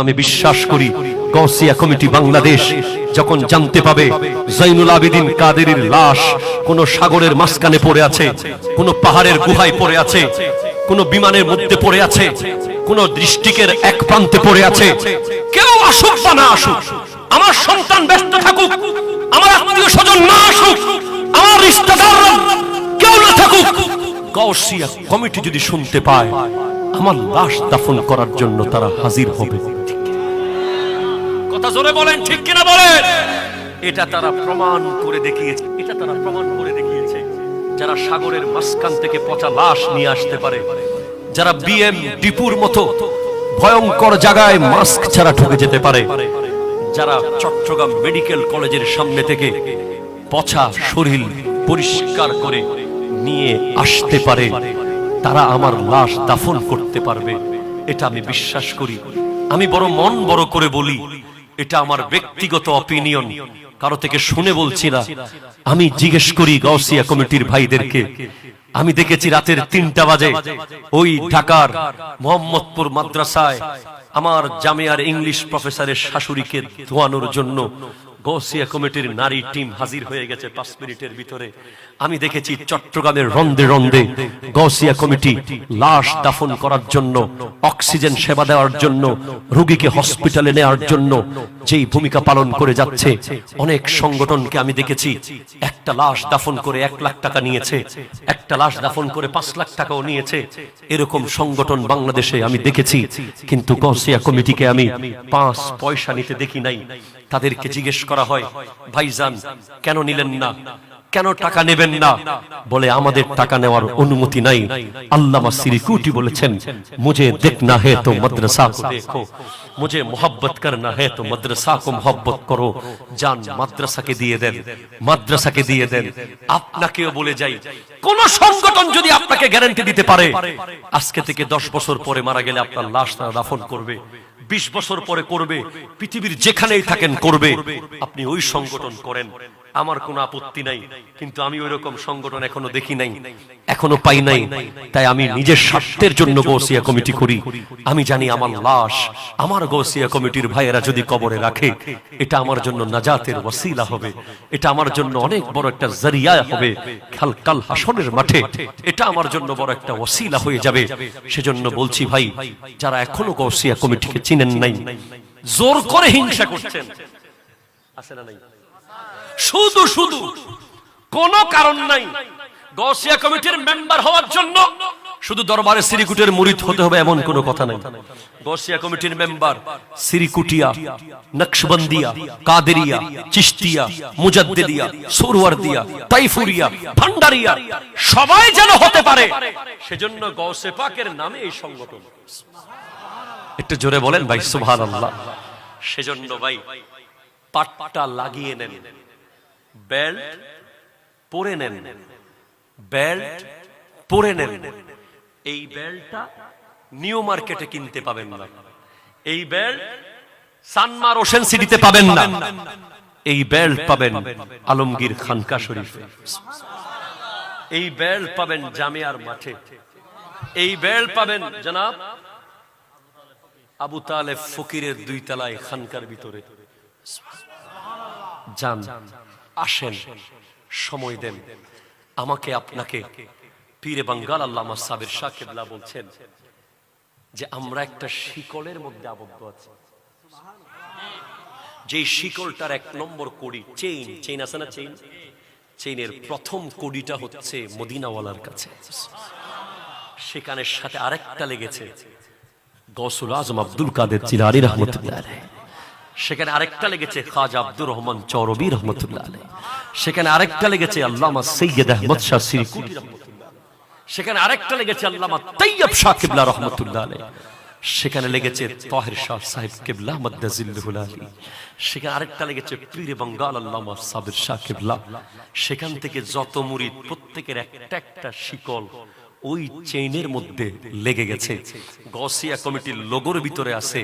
আমি বিশ্বাস করি গাউসিয়া কমিটি বাংলাদেশ যখন জানতে পাবে জৈনুল আবেদিন কাদেরীর লাশ কোন সাগরের মাঝখানে পড়ে আছে, কোন পাহাড়ের গুহায় পড়ে আছে, কোন বিমানের মধ্যে পড়ে আছে, কোন ডিস্ট্রিক্টের এক প্রান্তে পড়ে আছে, কেউ আসুক বা না আসুক, আমার সন্তান ব্যস্ত থাকুক, আমার আত্মীয় স্বজন না আসুক, আমার রিশতেদাররা কেউ না থাকুক, গাউসিয়া কমিটি যদি শুনতে পায় আমার লাশ দাফন করার জন্য তারা হাজির হবে। কথা জোরে বলেন, ঠিক কিনা বলেন? এটা তারা প্রমাণ করে দেখিয়েছে, এটা তারা প্রমাণ করে দেখিয়েছে। যারা সাগরের মাঝখান থেকে পচা লাশ নিয়ে আসতে পারে, যারা বিএম ডিপুর মতো ভয়ঙ্কর জায়গায় মাস্ক ছাড়া ঢুকে যেতে পারে, যারা চট্টগ্রাম মেডিকেল কলেজের সামনে থেকে পচা শরীর পরিষ্কার করে নিয়ে আসতে পারে, তারা আমার লাশ দাফন করতে পারবে। এটা আমি বিশ্বাস করি। আমি বড় মন বড় করে বলি, এটা আমার ব্যক্তিগত অপিনিয়ন, কারো থেকে শুনে বলছি না। আমি জিজ্ঞেস করি গাউসিয়া কমিটির ভাইদেরকে, আমি দেখেছি রাতের ৩টা বাজে ওই ঢাকার মোহাম্মদপুর মাদ্রাসায় আমার জামিয়ার ইংলিশ প্রফেসরের শাশুড়িকে ধোয়ানোর জন্য গাউসিয়া কমিটির নারী টিম হাজির হয়ে গেছে 5 মিনিটের ভিতরে। আমি দেখেছি চট্টগ্রামের রন্দে রন্দে গাউসিয়া কমিটি লাশ দাফন করার জন্য, অক্সিজেন সেবা দেওয়ার জন্য, রোগীকে হসপিটালে নেওয়ার জন্য যেই ভূমিকা পালন করে যাচ্ছে। অনেক সংগঠনকে আমি দেখেছি একটা লাশ দাফন করে 1 লাখ টাকা নিয়েছে, একটা লাশ দাফন করে 5 লাখ টাকাও নিয়েছে। এরকম সংগঠন বাংলাদেশে আমি দেখেছি, কিন্তু গাউসিয়া কমিটিকে আমি 5 পয়সা নিতে দেখি নাই। তাদেরকে জিজ্ঞেস করা হয়, ভাইজান কেন নিলেন না, কেন টাকা নেবেন না? বলে আমাদের টাকা নেওয়ার অনুমতি নাই। আল্লামা সিরিকুটি বলেছেন, মুঝে দেখনা হে তো মাদ্রাসা কো দেখো, মুঝে মোহব্বত করনা হে তো মাদ্রাসা কো মোহব্বত করো। জান মাদ্রাসাকে দিয়ে দেন, মাদ্রাসাকে দিয়ে দেন। আপনাকেও বলে যাই, কোন সংগঠন যদি আপনাকে গ্যারান্টি দিতে পারে আজকে থেকে 10 বছর পরে মারা গেলে আপনার লাশ তারা দাফন করবে, 20 বছর পরে করবে, পৃথিবীর যেখানেই থাকেন করবে, আপনি ওই সংগঠন করেন, আমার কোনো আপত্তি নাই। কিন্তু আমি ওই রকম সংগঠন এখনো দেখি নাই, এখনো পাই নাই। তাই আমি নিজের স্বার্থের জন্য গাউসিয়া কমিটি করি। আমি জানি আমার লাশ আমার গাউসিয়া কমিটির ভাইয়েরা যদি কবরে রাখে, এটা আমার জন্য নাজাতের ওসিলা হবে, এটা আমার জন্য অনেক বড় একটা জরিয়া হবে। কাল হাসরের মাঠে এটা আমার জন্য বড় একটা ওসিলা হয়ে যাবে। সেজন্য বলছি ভাই, যারা এখনো গাউসিয়া কমিটিকে চিনেন নাই, জোর করে হিংসা করছেন, আছে না নাই? শুধু শুধু কোন কারণ নাই গাউসিয়া কমিটির মেম্বার হওয়ার জন্য শুধু দরবারে সিরিকুটের মুরিদ হতে হবে এমন কোনো কথা নাই। গাউসিয়া কমিটির মেম্বার সিরিকুটিয়া, নকশবন্দিয়া, কাদেরিয়া, চিশতিয়া, মুজাদ্দিদিয়া, সুরওয়ার্দিয়া, তাইফুরিয়া, ভান্ডারিয়া সবাই যেন হতে পারে, সেজন্য গাউসে পাকের নামে এই সংগঠন। একটু জোরে বলেন ভাই সুবহানাল্লাহ। সেজন্য ভাই পাটটা লাগিয়ে নেন, বেল্ট পরে নেন, বেল্ট পরে নেন। এই বেল্টটা নিউ মার্কেটে কিনতে পাবেন না, এই বেল্ট সানমার ওশেন সিটিতে পাবেন না, এই বেল্ট পাবেন আলমগীর খানকা শরীফে, এই বেল্ট পাবেন জামিয়ার মাঠে, এই বেল্ট পাবেন জনাব আবু তালেব ফকিরের 2 তলায় খানকার ভিতরে। যান, আসেন, সময় দেন আমাকে আপনাকে। পীরে বাঙ্গাল আল্লামা সাবির শাহ কিবলা বলছেন যে আমরা একটা শিকলের মধ্যে আবদ্ধ আছি, যে শিকলটার 1 নম্বর কড়ি চেইন আছে না, চেইনের প্রথম কড়িটা হচ্ছে মদিনাওয়ালার কাছে, সেখানে সাথে আরেকটা লেগেছে গৌসুল আজম আব্দুল কাদের জিলানী রাহমাতুল্লাহ আলাইহি, সেখানে আরেকটা লেগেছে খাজা আব্দুর রহমান চৌরবী রহমতুল্লাহ আলাইহি, সেখানে আরেকটা লেগেছে আল্লামা সৈয়দ আহমদ শাহ সিরিকুটি রহমতুল্লাহ, সেখানে আরেকটা লেগেছে আল্লামা তাইয়্যিব শাহ কিবলা রহমতুল্লাহ আলাইহি, সেখানে লেগেছে তাহির শাহ সাহেব কিবলা মাদ্দাজিল্লুহুল আলী, সেখানে আরেকটা লেগেছে পীরে বাঙ্গাল আল্লামা সাবির শাহ কিবলা। সেখান থেকে যত মুরিদ প্রত্যেকের একটা একটা শিকল ওই চেইনের মধ্যে লেগে গেছে। গাউসিয়া কমিটির লোগোর ভিতরে আছে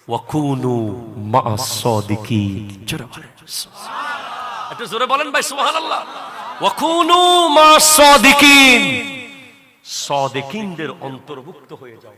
ওয়াকুনু মা'আস সাদিকিন। একটু জোরে বলেন ভাই সুবহানাল্লাহ। ওয়াকুনু মা'আস সাদিকিন, সাদিকিনদের অন্তর্ভুক্ত হয়ে যাও।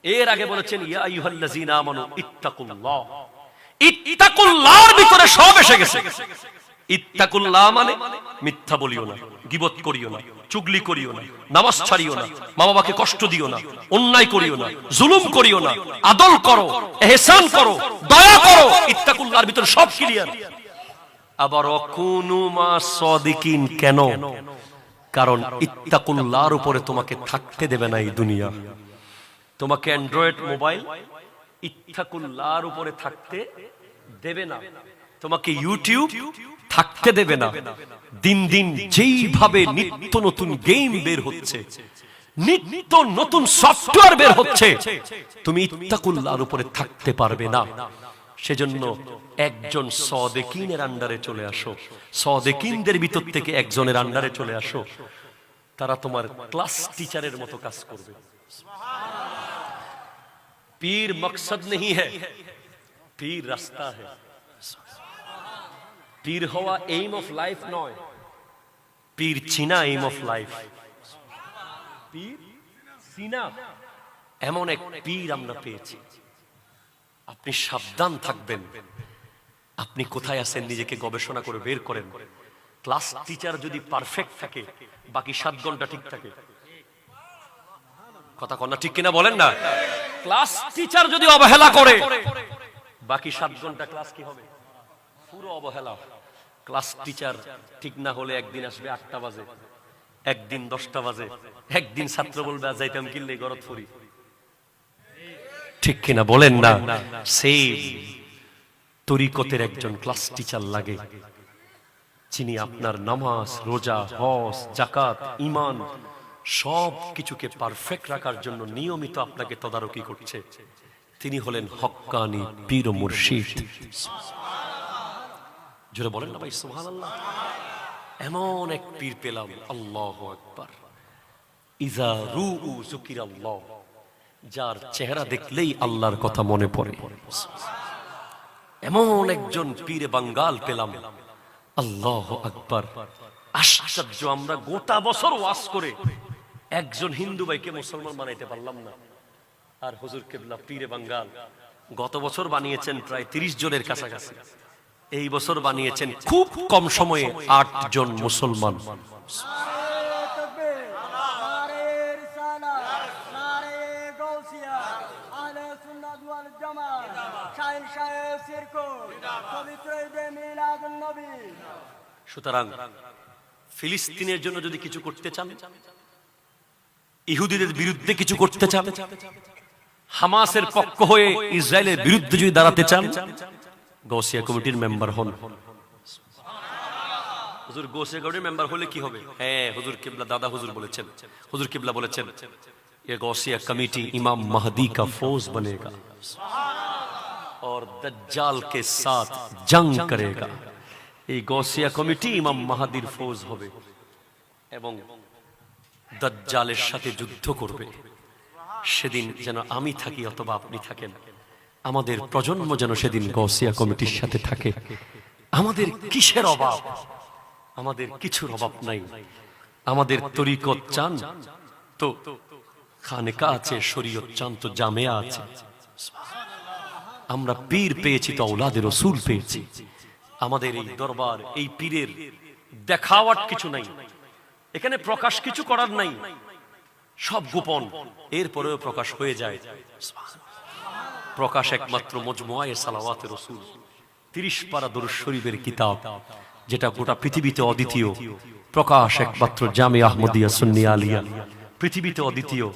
এর আগে বলেছেন ইয়া আইয়ুহাল্লাযীনা আমানু ইত্তাকুল্লাহ। ইত্তাকুল্লাহর ভিতরে সব এসে গেছে। ইত্তাকুল্লাহ মানে মিথ্যা বলিও না, গীবত করিও না, চুগলি করিও না, নামাজ ছাড়িও না, মা বাবাকে কষ্ট দিও না, অন্যায় করিও না, জুলুম করিও না, আদল করো, ইহসান করো, দয়া করো। ইত্তাকুল্লাহর ভিতরে সব ক্লিয়ার। আবার ওয়াকুনু মা সাদিকিন, কেন? কারণ ইত্তাকুল্লাহর উপরে তোমাকে থাকতে দেবে না এই দুনিয়া। তোমাকে অ্যান্ড্রয়েড মোবাইল ইত্তাকুল্লাহর উপরে থাকতে দেবে না, তোমাকে ইউটিউব থাকতে দেবে না। দিন দিন যেইভাবে নিত্য নতুন গেম বের হচ্ছে, নিত্য নতুন সফটওয়্যার বের হচ্ছে, তুমি ইত্তাকুল্লাহর উপরে থাকতে পারবে না। সেজন্য একজন সাদিকিনের আন্ডারে চলে আসো, সাদিকিনদের ভিতর থেকে একজনের আন্ডারে চলে আসো। তারা তোমার ক্লাস টিচারের মতো কাজ করবে। পীর মকসদ नहीं है, পীর রাস্তা है। পীর হওয়া এইম অফ লাইফ নয়, পীর চিনা এইম অফ লাইফ। পীর চিনা এমন এক পীর আমরা পেয়েছি। আপনি সাবধান থাকবেন। আপনি কোথায় আছেন নিজেকে গবেষণা করে বের করেন। ক্লাস টিচার যদি পারফেক্ট থাকে, বাকি 7 ঘন্টা ঠিক থাকে। কথা কন্যা ঠিক কিনা বলেন না? ক্লাস টিচার যদি অবহেলা করে, বাকি 7 ঘন্টা ক্লাস কি হবে? পুরো অবহেলা। ক্লাস টিচার ঠিক না হলে একদিন আসবে 8টা বাজে, একদিন 10টা বাজে, একদিন ছাত্র বলবে আজ যাইতাম কিনলে গরত ফুরি। ঠিক কিনা বলেন না? সেই তরিকতের একজন ক্লাস টিচার লাগে, যিনি আপনার নামাজ, রোজা, হজ, যাকাত, ঈমান সব কিছুকে পারফেক্ট রাখার জন্য নিয়মিত আপনাকে তদারকি করছে। তিনি হলেন হক্কানি পীর ও মুর্শিদ। জোরে বলেন না ভাই সুবহানাল্লাহ। এমন এক পীর পেলাম, আল্লাহু আকবার। ইজা রুউ যুকিরাল্লাহ, যার চেহারা দেখলেই আল্লাহর কথা মনে পড়ে। এমন একজন পীরে বাঙ্গাল পেলাম, আল্লাহু আকবার। আশ্চর্য, আমরা গোটা বছর ওয়াজ করে একজন হিন্দু ভাইকে মুসলমান বানাইতে পারলাম না। আর হুজুর কেবলা পীরে বাঙ্গাল গত বছর বানিয়েছেন প্রায় 30 জনের কাছাকাছি। এই বছর বানিয়েছেন খুব কম সময়ে 8 জন মুসলমান। সুতরাং ফিলিস্তিনের জন্য যদি কিছু করতে চান, ইহুদিদের বিরুদ্ধে কিছু করতে চান, হামাসের পক্ষ হয়ে ইসরায়েলের বিরুদ্ধে যদি দাঁড়াতে চান, গৌসিয়া কমিটির মেম্বার হন। হুজুর গৌসিয়া কমিটির মেম্বার হলে কি হবে? হ্যাঁ, হুজুর কিবলা দাদা হুজুর বলেছেন, হুজুর কিবলা বলেছেন, ये गौसिया कमेटी इमाम महदी का फौज बनेगा और दज्जाल के साथ जंग करेगा। এই গৌসিয়া কমিটি ইমাম মাহাদির ফৌজ হবে এবং দাজ্জালের সাথে যুদ্ধ করবে। সেদিন যেন আমি থাকি অথবা আপনি থাকেন, আমাদের প্রজন্ম যেন সেদিন গৌসিয়া কমিটির সাথে থাকে। আমাদের কিসের অভাব? আমাদের কিছুর অভাব নাই। আমাদের তরিকত চান তো খানেকা আছে, শরীয়ত চান তো জামেয়া আছে। আমরা পীর পেয়েছি তো আওলাদে রাসূল পেয়েছি। আমাদের এই দরবার, এই পীরের দেখাওয়ার কিছু নাই, এখানে প্রকাশ কিছু করার নাই, সব গোপন। এরপরেও প্রকাশ হয়ে যায়। প্রকাশ একমাত্র মজমুআয়ে সালাওয়াতে রাসূল, 30 পারা দরুদ শরীফের কিতাব, যেটা গোটা পৃথিবীতে অদ্বিতীয়। প্রকাশ একমাত্র জামে আহমদিয়া সুন্নি আলিয়া, পৃথিবীতে অদ্বিতীয়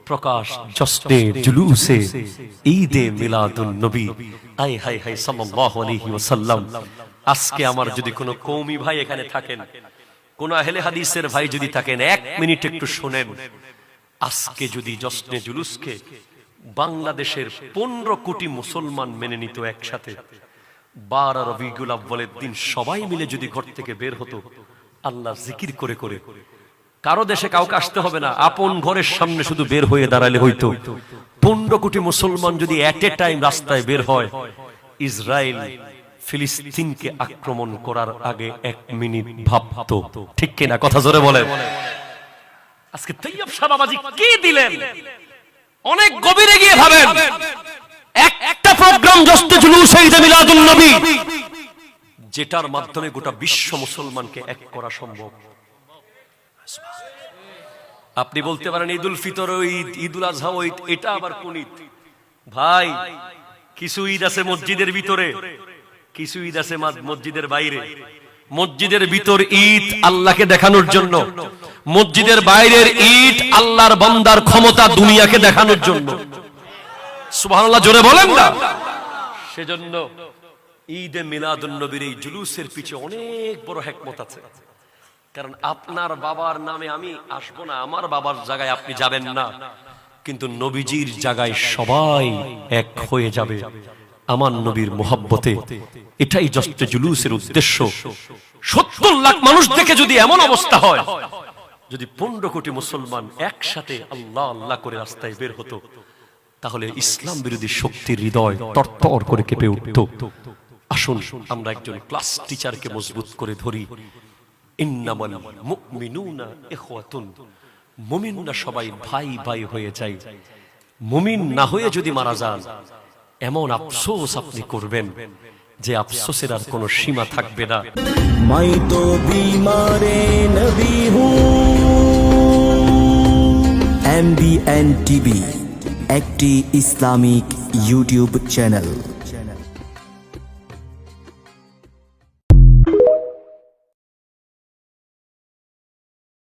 প্রকাশ। জশ্নে জুলুসে ঈদে মিলাদুন নবী, আয় হায় হায় সাল্লাল্লাহু আলাইহি ওয়াসাল্লাম। আজকে আমার যদি কোনো কওমি ভাই এখানে থাকেন, কোন আহলে হাদিসের ভাই যদি থাকেন, 1 মিনিট একটু শুনেন। আজকে যদি জশ্নে জুলুসকে বাংলাদেশের 15 কোটি মুসলমান মেনে নিত একসাথে, 12 রবিউল আউয়ালের দিন সবাই মিলে যদি ঘর থেকে বের হতো আল্লাহ জিকির করে করে, কারো দেশে কাউকে আসতে হবে না, আপন ঘরের সামনে শুধু বের হয়ে দাঁড়ালে হইতো। 15 কোটি মুসলমান যদি এট এ টাইম রাস্তায় বের হয়, ইসরায়েল ফিলিস্তিনকে আক্রমণ করার আগে 1 মিনিট ভাবতো। ঠিক কিনা? কথা জোরে বলেন। আজকে তৈয়ব শাহ বাবাজি কি দিলেন? অনেক গভীরে গিয়ে ভাবেন, একটা প্রোগ্রাম জস্তে জুলুস ঈদে মিলাদুন নবী, যেটার মাধ্যমে গোটা বিশ্ব মুসলমানকে এক করা সম্ভব। আপনি বলতে পারেন ঈদুল ফিতর ঈদ, ঈদুল আজহা ঈদ, এটা আবার কোন ঈদ? ভাই, কিছু ঈদ আছে মসজিদের ভিতরে, কিছু ঈদ আছে মসজিদের বাইরে। মসজিদের ভিতর ঈদ আল্লাহকে দেখানোর জন্য, মসজিদের বাইরের ঈদ আল্লাহর বান্দার ক্ষমতা দুনিয়াকে দেখানোর জন্য। সুবহানাল্লাহ, জোরে বলেন না। সেজন্য ঈদে মিলাদুন নবীর এই জুলুসের পিছে অনেক বড় হিকমত আছে। কারণ আপনার বাবার নামে আমি আসবো না, আমার বাবার জায়গায় আপনি যাবেন না, কিন্তু নবীজির জায়গায় সবাই এক হয়ে যাবে আমার নবীর মোহাব্বতে। এটাই জস্তে জুলুসের উদ্দেশ্য। 70 লাখ মানুষ দেখে যদি এমন অবস্থা হয়, যদি 15 কোটি মুসলমান একসাথে আল্লাহ আল্লাহ করে রাস্তায় বের হতো, তাহলে ইসলাম বিরোধী শক্তির হৃদয় তরতর করে কেঁপে উঠত। আসুন আমরা একজন ক্লাস টিচারকে মজবুত করে ধরি। ইন্নামাল মুমিনুনা ইখওয়াতুন, মুমিনরা সবাই ভাই ভাই হয়ে যায়। মুমিন না হয়ে যদি মারা যান, এমন আফসোস আপনি করবেন যে আফসোসের আর কোনো সীমা থাকবে না। मैं तो बीमारे नबी हूँ। MBN TV একটি ইসলামিক ইউটিউব চ্যানেল।